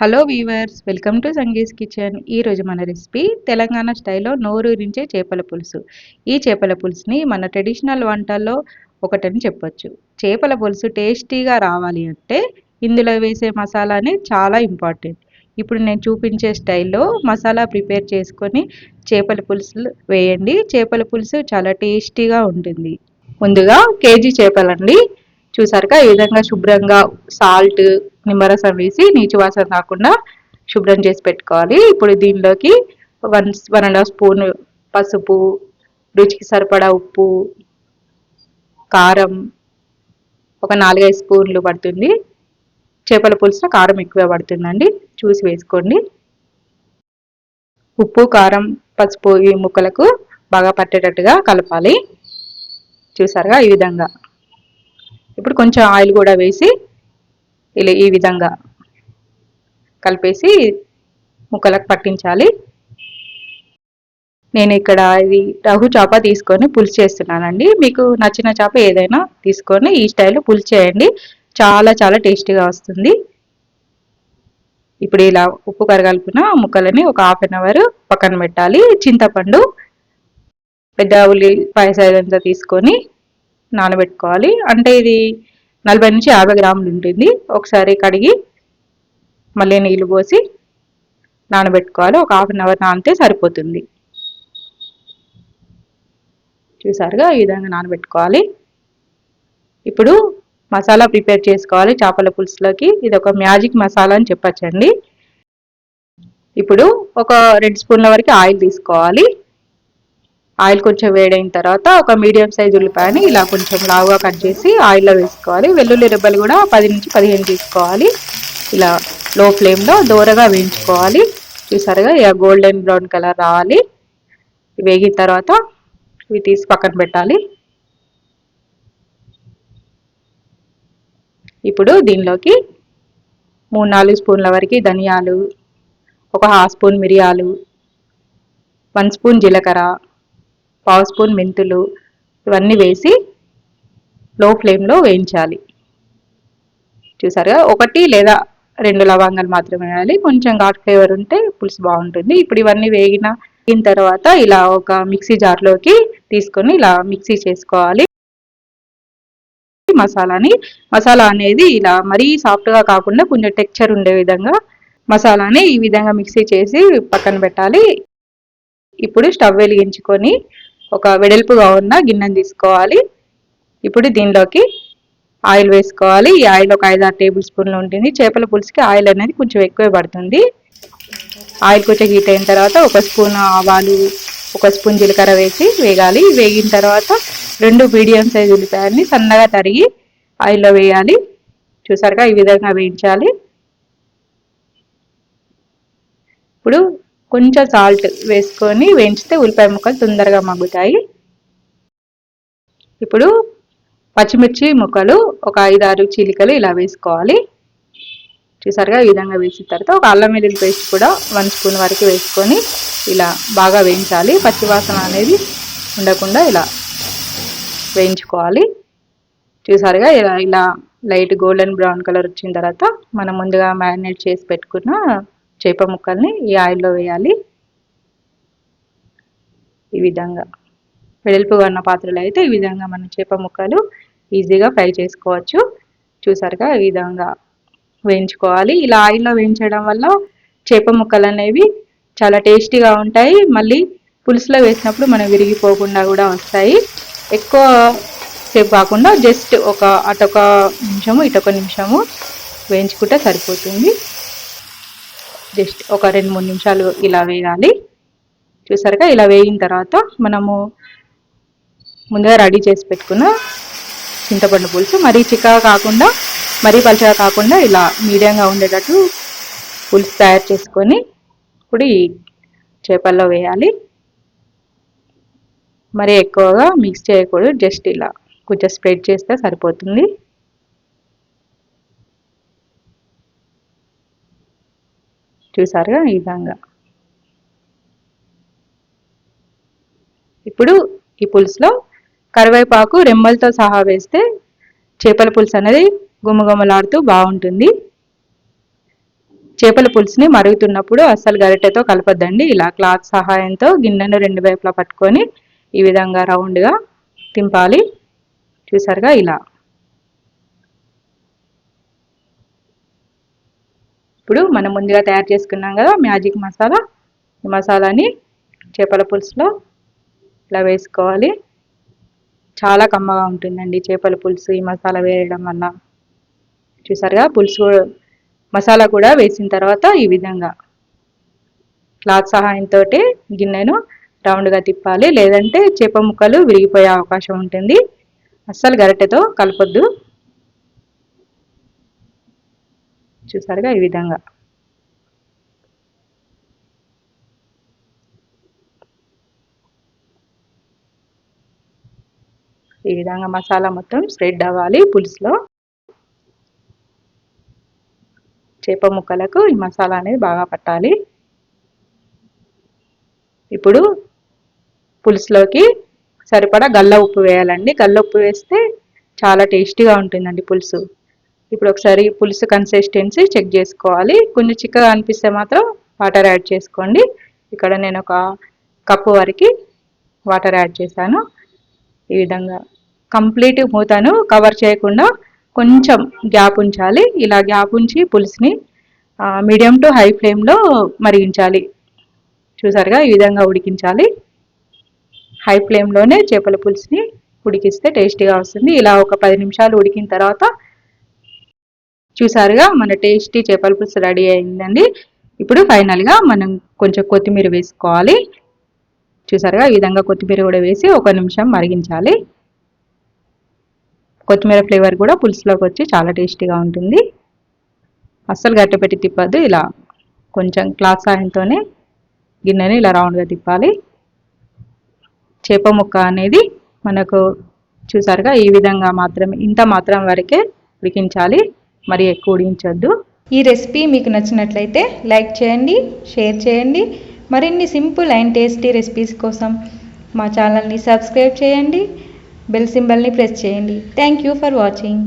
Hello viewers, welcome to Sangi's kitchen. ఈరోజు మన recipe Telangana స్టైల్లో నోరూరించే చేపల పులుసు. ఈ చేపల పులుసుని మన ట్రెడిషనల్ వంటల్లో ఒకటని చెప్పొచ్చు. చేపల పులుసు టేస్టీగా రావాలి అంటే ఇందులో వేసే మసాలానే చాలా ఇంపార్టెంట్. ఇప్పుడు నేను చూపించే స్టైల్లో మసాలా ప్రిపేర్ చేసుకొని చేపల పులుసు వేయండి. చేపల పులుసు చాలా టేస్టీగా ఉంటుంది. ముందుగా కేజీ చేపలండి. చూసారుగా ఈ విధంగా శుభ్రంగా సాల్ట్, నిమ్మరసం వేసి నీచు వాసన రాకుండా శుభ్రం చేసి పెట్టుకోవాలి. ఇప్పుడు దీనిలోకి 1.5 స్పూన్ పసుపు, రుచికి సరిపడా ఉప్పు, కారం ఒక 4-5 స్పూన్లు పడుతుంది. చేపల పులుసులో కారం ఎక్కువ పడుతుందండి, చూసి వేసుకోండి. ఉప్పు, కారం, పసుపు ఈ ముక్కలకు బాగా పట్టేటట్టుగా కలపాలి. చూసారుగా ఈ విధంగా. ఇప్పుడు కొంచెం ఆయిల్ కూడా వేసి ఇలా ఈ విధంగా కలిపేసి ముక్కలకు పట్టించాలి. నేను ఇక్కడ ఇది రహు చేప తీసుకొని పులుసు చేస్తున్నానండి. మీకు నచ్చిన చేప ఏదైనా తీసుకొని ఈ స్టైల్లో పులుసు చేయండి, చాలా చాలా టేస్టీగా వస్తుంది. ఇప్పుడు ఇలా ఉప్పు కరగలిపిన ముక్కలని ఒక 1/2 అవర్ పక్కన పెట్టాలి. చింతపండు పెద్ద ఉల్లిపాయ సైజ్ అంతా తీసుకొని నానబెట్టుకోవాలి. అంటే ఇది 40 నుంచి 50 గ్రాములు ఉంటుంది. ఒకసారి కడిగి మళ్ళీ నీళ్ళు పోసి నానబెట్టుకోవాలి. ఒక 1/2 అవర్ నానితే సరిపోతుంది. చూసారుగా ఈ విధంగా నానబెట్టుకోవాలి. ఇప్పుడు మసాలా ప్రిపేర్ చేసుకోవాలి చేపల పులుసులోకి. ఇది ఒక మ్యాజిక్ మసాలా అని చెప్పచ్చండి. ఇప్పుడు ఒక 2 స్పూన్ల వరకు ఆయిల్ తీసుకోవాలి. ఆయిల్ కొంచెం వేడైన తర్వాత ఒక మీడియం సైజ్ ఉల్లిపాయని ఇలా కొంచెం లావుగా కట్ చేసి ఆయిల్లో వేసుకోవాలి. వెల్లుల్లి రెబ్బలు కూడా 10 నుంచి 15 తీసుకోవాలి. ఇలా లో ఫ్లేమ్లో దోరగా వేయించుకోవాలి. చూసారుగా ఇక గోల్డెన్ బ్రౌన్ కలర్ రావాలి. వేగిన తర్వాత ఇవి తీసి పక్కన పెట్టాలి. ఇప్పుడు దీనిలోకి 3-4 స్పూన్ల వరకు ధనియాలు, ఒక 1/2 స్పూన్ మిరియాలు, 1 స్పూన్ జీలకర్ర, 1/2 స్పూన్ మెంతులు ఇవన్నీ వేసి లో ఫ్లేమ్లో వేయించాలి. చూసారుగా 1 లేదా 2 లవంగాలు మాత్రమే వేయాలి. కొంచెం ఘాట్ ఫ్లేవర్ ఉంటే పులుసు బాగుంటుంది. ఇప్పుడు ఇవన్నీ వేగిన తర్వాత ఇలా ఒక మిక్సీ జార్లోకి తీసుకొని ఇలా మిక్సీ చేసుకోవాలి. మసాలా అనేది ఇలా మరీ సాఫ్ట్గా కాకుండా కొంచెం టెక్స్చర్ ఉండే విధంగా మసాలాని ఈ విధంగా మిక్సీ చేసి పక్కన పెట్టాలి. ఇప్పుడు స్టవ్ వెలిగించుకొని ఒక వెడల్పుగా ఉన్న గిన్నెని తీసుకోవాలి. ఇప్పుడు దీనిలోకి ఆయిల్ వేసుకోవాలి. ఈ ఆయిల్ ఒక 5-6 టేబుల్ స్పూన్లు ఉంటుంది. చేపల పులుసుకి ఆయిల్ అనేది కొంచెం ఎక్కువే పడుతుంది. ఆయిల్ కొంచెం హీట్ అయిన తర్వాత 1 స్పూన్ ఆవాలు, 1 స్పూన్ జీలకర్ర వేసి వేగాలి. వేగిన తర్వాత 2 మీడియం సైజు ఉల్లిపాయల్ని సన్నగా తరిగి ఆయిల్లో వేయాలి. చూసారుగా ఈ విధంగా వేయించాలి. ఇప్పుడు కొంచెం సాల్ట్ వేసుకొని వేయించితే ఉల్లిపాయ ముక్కలు తొందరగా మగ్గుతాయి. ఇప్పుడు పచ్చిమిర్చి ముక్కలు ఒక 5-6 చీలికలు ఇలా వేసుకోవాలి. చూసారుగా ఈ విధంగా వేసిన తర్వాత ఒక అల్లం వెల్లుల్లి పేస్ట్ కూడా 1 స్పూన్ వరకు వేసుకొని ఇలా బాగా వేయించాలి. పచ్చివాసన అనేది ఉండకుండా ఇలా వేయించుకోవాలి. చూసారుగా ఇలా లైట్ గోల్డెన్ బ్రౌన్ కలర్ వచ్చిన తర్వాత మనం ముందుగా మ్యారినేట్ చేసి పెట్టుకున్న చేప ముక్కల్ని ఈ ఆయిల్లో వేయాలి. ఈ విధంగా వెడల్పుగా ఉన్న పాత్రలో అయితే ఈ విధంగా మన చేప ముక్కలు ఈజీగా ఫ్రై చేసుకోవచ్చు. చూసారుగా ఈ విధంగా వేయించుకోవాలి. ఇలా ఆయిల్లో వేయించడం వల్ల చేప ముక్కలు అనేవి చాలా టేస్టీగా ఉంటాయి. మళ్ళీ పులుసులో వేసినప్పుడు మనం విరిగిపోకుండా కూడా వస్తాయి. ఎక్కువ సేపు కాకుండా జస్ట్ అటొక నిమిషము ఇటొక నిమిషము వేయించుకుంటే సరిపోతుంది. జస్ట్ ఒక 2-3 నిమిషాలు ఇలా వేయాలి. చూసారుగా ఇలా వేగిన తర్వాత మనము ముందుగా రెడీ చేసి పెట్టుకున్న చింతపండు పులుసు మరీ చిక్కగా కాకుండా మరీ పలుచగా కాకుండా ఇలా మీడియంగా ఉండేటట్టు పులుసు తయారు చేసుకొని ఇప్పుడు ఈ చేపల్లో వేయాలి. మరి ఎక్కువగా మిక్స్ చేయకూడదు, జస్ట్ ఇలా కొంచెం స్ప్రెడ్ చేస్తే సరిపోతుంది. చూసారుగా ఈ విధంగా. ఇప్పుడు ఈ పులుసులో కరివేపాకు రెమ్మలతో సహా వేస్తే చేపల పులుసు అనేది గుమగుమలాడుతూ బాగుంటుంది. చేపల పులుసుని మరుగుతున్నప్పుడు అస్సలు గరిటెతో కలపొద్దండి. ఇలా క్లాత్ సహాయంతో గిన్నెను 2 వైపులా పట్టుకొని ఈ విధంగా రౌండ్గా తింపాలి. చూసారుగా ఇలా. ఇప్పుడు మనం ముందుగా తయారు చేసుకున్నాం కదా మ్యాజిక్ మసాలా, ఈ మసాలాని చేపల పులుసులో ఇలా వేసుకోవాలి. చాలా కమ్మగా ఉంటుందండి చేపల పులుసు ఈ మసాలా వేయడం వల్ల. చూసారుగా పులుసు మసాలా కూడా వేసిన తర్వాత ఈ విధంగా క్లాత్ సహాయంతో గిన్నెను రౌండ్గా తిప్పాలి, లేదంటే చేప ముక్కలు విరిగిపోయే అవకాశం ఉంటుంది. అస్సలు గరిటెతో కలపొద్దు. చూసారుగా ఈ విధంగా. ఈ విధంగా మసాలా మొత్తం స్ప్రెడ్ అవ్వాలి పులుసులో. చేప ముక్కలకు ఈ మసాలా అనేది బాగా పట్టాలి. ఇప్పుడు పులుసులోకి సరిపడా గల్ల ఉప్పు వేయాలండి. గల్ల ఉప్పు వేస్తే చాలా టేస్టీగా ఉంటుందండి పులుసు. ఇప్పుడు ఒకసారి పులుసు కన్సిస్టెన్సీ చెక్ చేసుకోవాలి. కొంచెం చిక్కగా అనిపిస్తే మాత్రం వాటర్ యాడ్ చేసుకోండి. ఇక్కడ నేను 1 కప్పు వరకు వాటర్ యాడ్ చేశాను. ఈ విధంగా కంప్లీట్ మూతను కవర్ చేయకుండా కొంచెం గ్యాప్ ఉంచాలి. ఇలా గ్యాప్ ఉంచి పులుసుని మీడియం టు హై ఫ్లేమ్లో మరిగించాలి. చూసారుగా ఈ విధంగా ఉడికించాలి. హై ఫ్లేమ్లోనే చేపల పులుసుని ఉడికిస్తే టేస్టీగా వస్తుంది. ఇలా ఒక 10 నిమిషాలు ఉడికిన తర్వాత చూసారుగా మన టేస్టీ చేపల పులుసు రెడీ అయిందండి. ఇప్పుడు ఫైనల్గా మనం కొంచెం కొత్తిమీర వేసుకోవాలి. చూసారుగా ఈ విధంగా కొత్తిమీర కూడా వేసి 1 నిమిషం మరిగించాలి. కొత్తిమీర ఫ్లేవర్ కూడా పులుసులోకి వచ్చి చాలా టేస్టీగా ఉంటుంది. అస్సలు గట్టిపెట్టి తిప్పద్దు. ఇలా కొంచెం క్లాత్ సాయంతోనే గిన్నెని ఇలా రౌండ్గా తిప్పాలి. చేప ముక్క అనేది మనకు చూసారుగా ఈ విధంగా మాత్రమే, ఇంత మాత్రం వరకే ఉడికించాలి, మరి ఎక్కువ ఉడికించొద్దు. ఈ రెసిపీ మీకు నచ్చినట్లయితే లైక్ చేయండి, షేర్ చేయండి. మరిన్ని సింపుల్ అండ్ టేస్టీ రెసిపీస్ కోసం మా ఛానల్ని సబ్స్క్రైబ్ చేయండి, బెల్ సింబల్ని ప్రెస్ చేయండి. Thank you for watching.